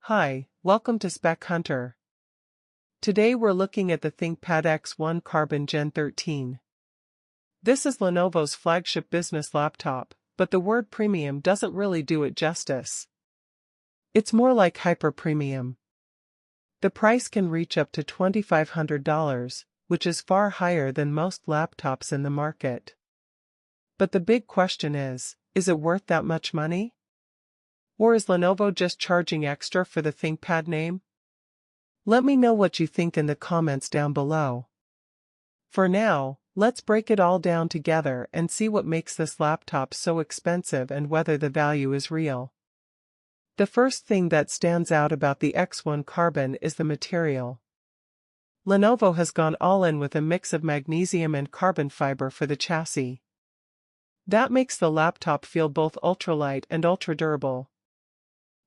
Hi, welcome to Spec Hunter. Today we're looking at the Thinkpad X1 Carbon Gen 13. This is Lenovo's flagship business laptop, but the word premium doesn't really do it justice. It's more like hyper-premium. The price can reach up to $2,500, which is far higher than most laptops in the market. But the big question is it worth that much money? Or is Lenovo just charging extra for the Thinkpad name? Let me know what you think in the comments down below. For now, let's break it all down together and see what makes this laptop so expensive and whether the value is real. The first thing that stands out about the X1 Carbon is the material. Lenovo has gone all in with a mix of magnesium and carbon fiber for the chassis. That makes the laptop feel both ultralight and ultra-durable.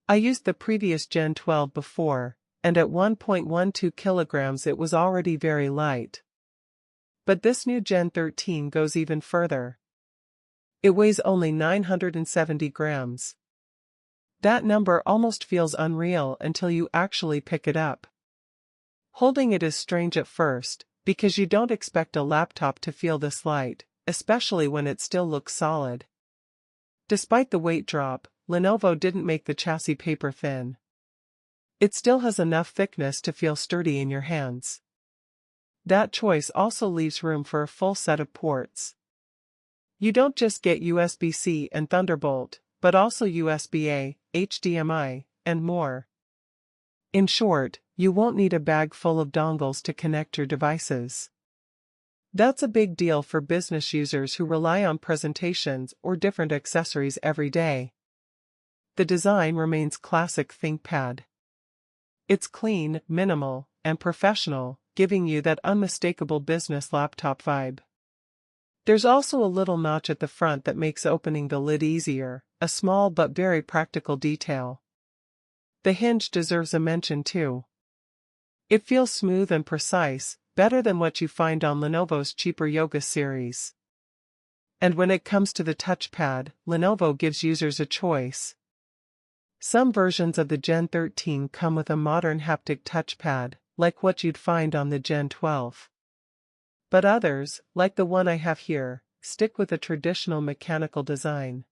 I used the previous Gen 12 before, and at 1.12 kilograms it was already very light. But this new Gen 13 goes even further. It weighs only 970 grams. That number almost feels unreal until you actually pick it up. Holding it is strange at first, because you don't expect a laptop to feel this light, especially when it still looks solid. Despite the weight drop, Lenovo didn't make the chassis paper thin. It still has enough thickness to feel sturdy in your hands. That choice also leaves room for a full set of ports. You don't just get USB-C and Thunderbolt, but also USB-A, HDMI, and more. In short, you won't need a bag full of dongles to connect your devices. That's a big deal for business users who rely on presentations or different accessories every day. The design remains classic Thinkpad. It's clean, minimal, and professional, giving you that unmistakable business laptop vibe. There's also a little notch at the front that makes opening the lid easier, a small but very practical detail. The hinge deserves a mention too. It feels smooth and precise, better than what you find on Lenovo's cheaper Yoga series. And when it comes to the touchpad, Lenovo gives users a choice. Some versions of the Gen 13 come with a modern haptic touchpad, like what you'd find on the Gen 12. But others, like the one I have here, stick with a traditional mechanical design.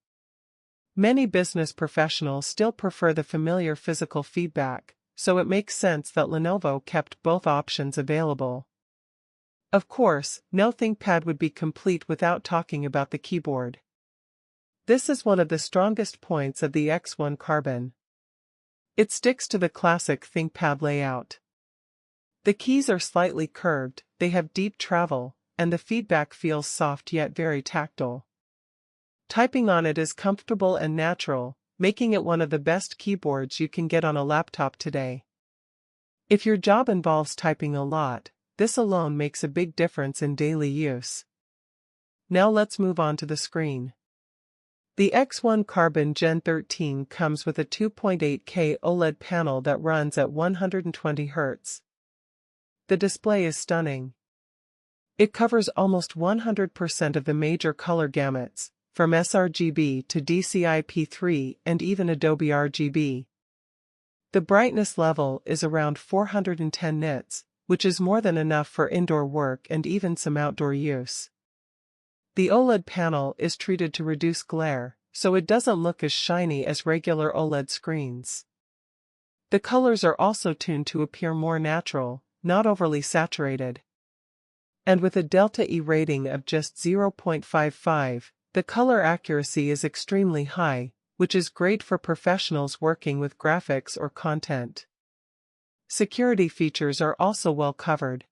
Many business professionals still prefer the familiar physical feedback, so it makes sense that Lenovo kept both options available. Of course, no Thinkpad would be complete without talking about the keyboard. This is one of the strongest points of the X1 Carbon. It sticks to the classic Thinkpad layout. The keys are slightly curved, they have deep travel, and the feedback feels soft yet very tactile. Typing on it is comfortable and natural, making it one of the best keyboards you can get on a laptop today. If your job involves typing a lot, this alone makes a big difference in daily use. Now let's move on to the screen. The X1 Carbon Gen 13 comes with a 2.8K OLED panel that runs at 120 Hz. The display is stunning. It covers almost 100% of the major color gamuts, from sRGB to DCI-P3 and even Adobe RGB. The brightness level is around 410 nits, which is more than enough for indoor work and even some outdoor use. The OLED panel is treated to reduce glare, so it doesn't look as shiny as regular OLED screens. The colors are also tuned to appear more natural, not overly saturated. And with a Delta E rating of just 0.55, the color accuracy is extremely high, which is great for professionals working with graphics or content. Security features are also well covered.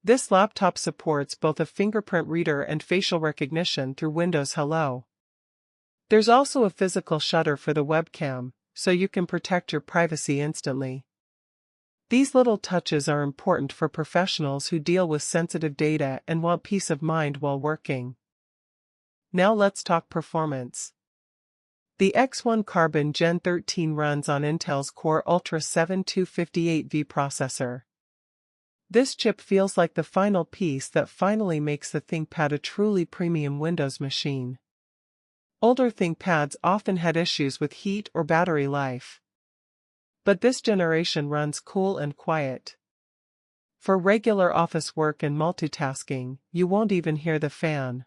This laptop supports both a fingerprint reader and facial recognition through Windows Hello. There's also a physical shutter for the webcam, so you can protect your privacy instantly. These little touches are important for professionals who deal with sensitive data and want peace of mind while working. Now let's talk performance. The X1 Carbon Gen 13 runs on Intel's Core Ultra 7 258V processor. This chip feels like the final piece that finally makes the Thinkpad a truly premium Windows machine. Older Thinkpads often had issues with heat or battery life. But this generation runs cool and quiet. For regular office work and multitasking, you won't even hear the fan.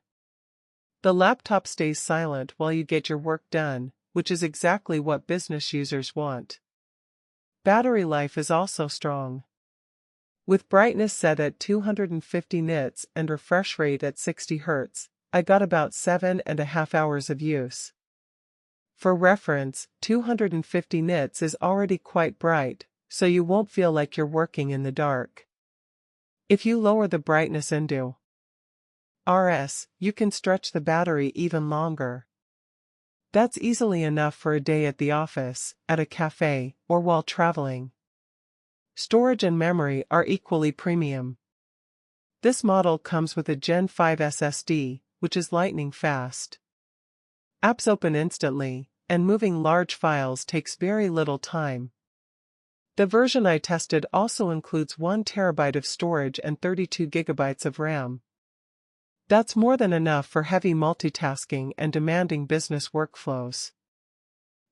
The laptop stays silent while you get your work done, which is exactly what business users want. Battery life is also strong. With brightness set at 250 nits and refresh rate at 60 Hz, I got about 7.5 hours of use. For reference, 250 nits is already quite bright, so you won't feel like you're working in the dark. If you lower the brightness into RS, you can stretch the battery even longer. That's easily enough for a day at the office, at a cafe, or while traveling. Storage and memory are equally premium. This model comes with a Gen 5 SSD, which is lightning fast. Apps open instantly, and moving large files takes very little time. The version I tested also includes 1 TB of storage and 32 GB of RAM. That's more than enough for heavy multitasking and demanding business workflows.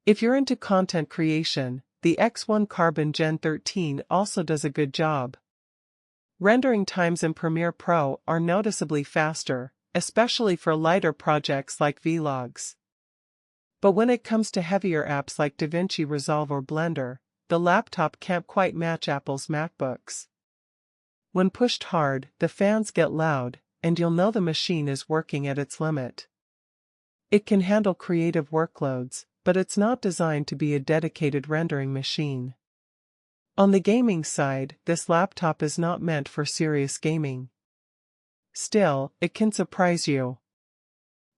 If you're into content creation, the X1 Carbon Gen 13 also does a good job. Rendering times in Premiere Pro are noticeably faster, especially for lighter projects like vlogs. But when it comes to heavier apps like DaVinci Resolve or Blender, the laptop can't quite match Apple's MacBooks. When pushed hard, the fans get loud, and you'll know the machine is working at its limit. It can handle creative workloads, but it's not designed to be a dedicated rendering machine. On the gaming side, this laptop is not meant for serious gaming. Still, it can surprise you.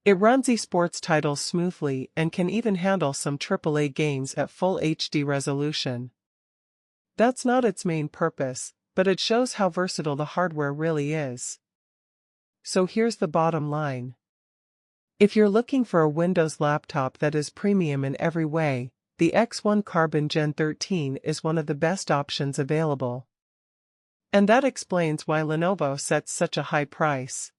It runs esports titles smoothly and can even handle some AAA games at full HD resolution. That's not its main purpose, but it shows how versatile the hardware really is. So here's the bottom line. If you're looking for a Windows laptop that is premium in every way, the X1 Carbon Gen 13 is one of the best options available. And that explains why Lenovo sets such a high price.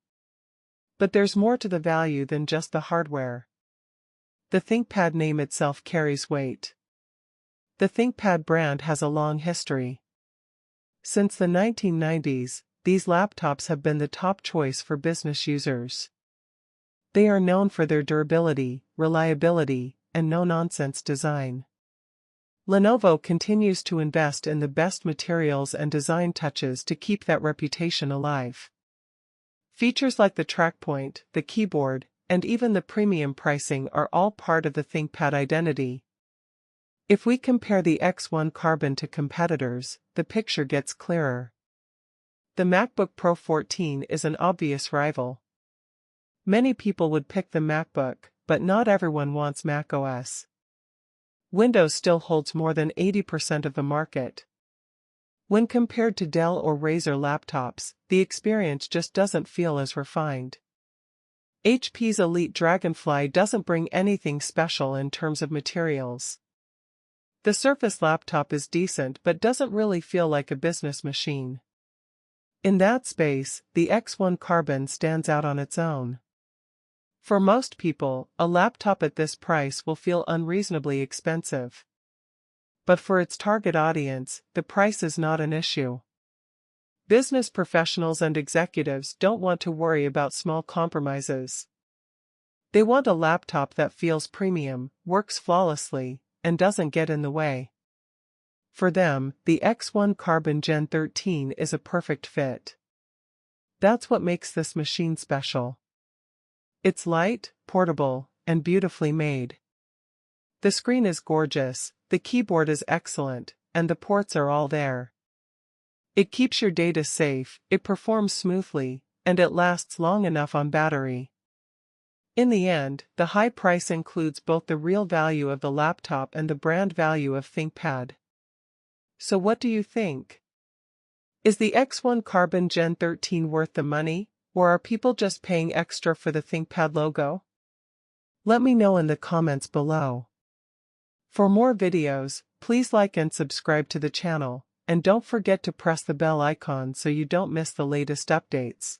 But there's more to the value than just the hardware. The Thinkpad name itself carries weight. The Thinkpad brand has a long history. Since the 1990s, these laptops have been the top choice for business users. They are known for their durability, reliability, and no-nonsense design. Lenovo continues to invest in the best materials and design touches to keep that reputation alive. Features like the trackpoint, the keyboard, and even the premium pricing are all part of the ThinkPad identity. If we compare the X1 Carbon to competitors, the picture gets clearer. The MacBook Pro 14 is an obvious rival. Many people would pick the MacBook, but not everyone wants macOS. Windows still holds more than 80% of the market. When compared to Dell or Razer laptops, the experience just doesn't feel as refined. HP's Elite Dragonfly doesn't bring anything special in terms of materials. The Surface laptop is decent but doesn't really feel like a business machine. In that space, the X1 Carbon stands out on its own. For most people, a laptop at this price will feel unreasonably expensive. But for its target audience, the price is not an issue. Business professionals and executives don't want to worry about small compromises. They want a laptop that feels premium, works flawlessly, and doesn't get in the way. For them, the X1 Carbon Gen 13 is a perfect fit. That's what makes this machine special. It's light, portable, and beautifully made. The screen is gorgeous, the keyboard is excellent, and the ports are all there. It keeps your data safe, it performs smoothly, and it lasts long enough on battery. In the end, the high price includes both the real value of the laptop and the brand value of ThinkPad. So what do you think? Is the X1 Carbon Gen 13 worth the money, or are people just paying extra for the ThinkPad logo? Let me know in the comments below. For more videos, please like and subscribe to the channel, and don't forget to press the bell icon so you don't miss the latest updates.